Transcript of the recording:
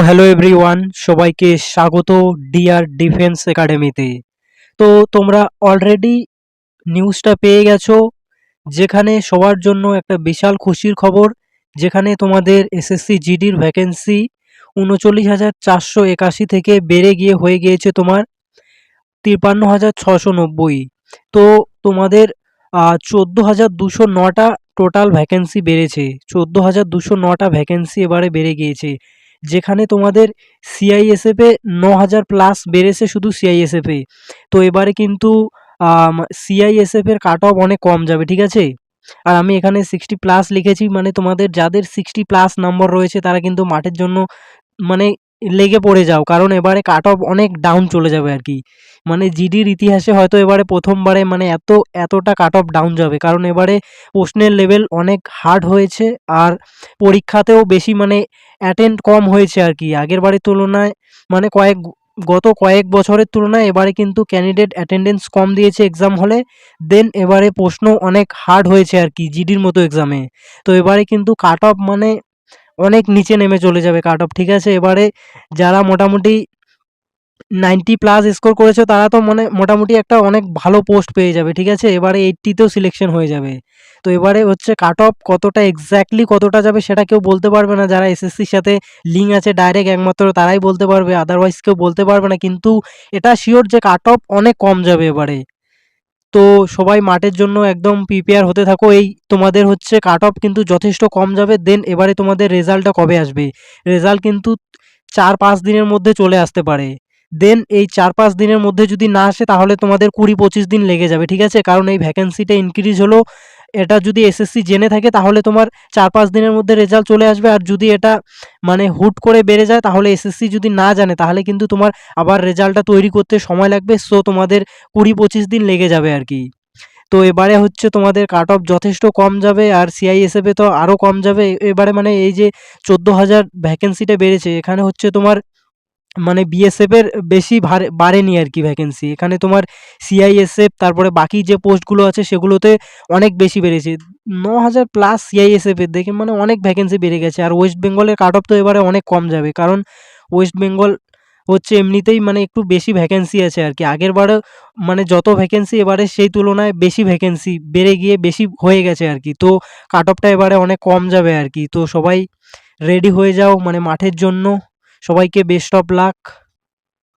Hello everyone, সবাইকে স্বাগত deer defence একাডেমিতে। তো তোমরা অলরেডি নিউজটা পেয়ে গেছো, যেখানে সবার জন্য একটা বিশাল খুশির খবর, যেখানে তোমাদের এসএসসি জিডির ভ্যাকেন্সি ৩৯,৪৮১ থেকে বেড়ে গিয়ে হয়ে গিয়েছে তোমার ৫৩,৬৯০। তো তোমাদের ১৪,২০৯টা টোটাল ভ্যাকেন্সি বেড়েছে। ১৪,২০৯টা ভ্যাকেন্সি এবারে বেড়ে গিয়েছে, যেখানে তোমাদের সিআইএসএফে ৯,০০০ প্লাস বেড়েছে শুধু সিআইএসএফে। তো এবারে কিন্তু সিআইএসএফের কাট অফ অনেক কম যাবে, ঠিক আছে? আর আমি এখানে 60 প্লাস লিখেছি, মানে তোমাদের যাদের 60 প্লাস নম্বর রয়েছে তারা কিন্তু মাঠের জন্য মানে লেগে পড়ে যাও, কারণ এবারে কাট অফ অনেক ডাউন চলে যাবে আর কি। মানে জিডির ইতিহাসে হয়তো এবারে প্রথমবারে মানে এতটা কাট অফ ডাউন যাবে, কারণ এবারে প্রশ্নের লেভেল অনেক হার্ড হয়েছে, আর পরীক্ষাতেও বেশি মানে অ্যাটেন্ড কম হয়েছে আর কি আগের বারের তুলনায়। মানে গত কয়েক বছরের তুলনায় এবারে কিন্তু ক্যান্ডিডেট অ্যাটেন্ডেন্স কম দিয়েছে এক্সাম হলে। দেন এবারে প্রশ্ন অনেক হার্ড হয়েছে আর কি জিডির মতো এক্সামে। তো এবারে কিন্তু কাট অফ মানে অনেক নিচে নেমে চলে যাবে কাট অফ, ঠিক আছে? এবারে যারা মোটামুটি 90 প্লাস স্কোর করেছে তারা তো মানে মোটামুটি একটা অনেক ভালো পোস্ট পেয়ে যাবে, ঠিক আছে? এবারে 80তেও সিলেকশন হয়ে যাবে। তো এবারে হচ্ছে কাট অফ কতটা এক্স্যাক্টলি কতটা যাবে সেটা কেউ বলতে পারবে না। যারা এসএসসির সাথে লিঙ্ক আছে ডাইরেক্ট একমাত্র তারাই বলতে পারবে, আদারওয়াইজ কেউ বলতে পারবে না। কিন্তু এটা শিওর যে কাট অফ অনেক কম যাবে এবারে। তো সবাই মাঠের জন্য একদম প্রিপেয়ার হতে থাকো। এই তোমাদের হচ্ছে কাট অফ কিন্তু যথেষ্ট কম যাবে। দেন এবারে তোমাদের রেজাল্টটা কবে আসবে? রেজাল্ট কিন্তু ৪-৫ দিনের মধ্যে চলে আসতে পারে। দেন এই ৪-৫ দিনের মধ্যে যদি না আসে তাহলে তোমাদের ২০-২৫ দিন লেগে যাবে, ঠিক আছে? কারণ এই ভ্যাকেন্সিটা ইনক্রিজ হলো, এটা যদি এসএসসি জেনে থাকে তাহলে তোমার ৪-৫ দিনের মধ্যে রেজাল্ট চলে আসবে। আর যদি এটা মানে হুট করে বেড়ে যায় তাহলে এসএসসি যদি না জানে তাহলে কিন্তু তোমার আবার রেজাল্টটা তৈরি করতে সময় লাগবে। সো তোমাদের ২০-২৫ দিন লেগে যাবে আর কি। তো এবারে হচ্ছে তোমাদের কাট অফ যথেষ্ট কম যাবে, আর সিআইএসএফে তো আরও কম যাবে। এবারে মানে এই যে ১৪,০০০ ভ্যাকেন্সিটা বেড়েছে, এখানে হচ্ছে তোমার মানে বিএসএফের বেশি বাড়েনি আর কি ভ্যাকেন্সি। এখানে তোমার সিআইএসএফ তারপরে বাকি যে পোস্টগুলো আছে সেগুলোতে অনেক বেশি বেড়েছে। ৯,০০০ প্লাস সিআইএসএফের দেখে মানে অনেক ভ্যাকেন্সি বেড়ে গেছে। আর ওয়েস্ট বেঙ্গলের কাট অফ তো এবারে অনেক কম যাবে, কারণ ওয়েস্ট বেঙ্গল হচ্ছে এমনিতেই মানে একটু বেশি ভ্যাকেন্সি আছে আর কি। আগেরবারে মানে যত ভ্যাকেন্সি এবারে সেই তুলনায় বেশি ভ্যাকেন্সি বেড়ে গিয়ে বেশি হয়ে গেছে আর কি। তো কাট অফটা এবারে অনেক কম যাবে আর কি। তো সবাই রেডি হয়ে যাও মানে মাঠের জন্য। সবাইকে বেস্ট অফ লাক।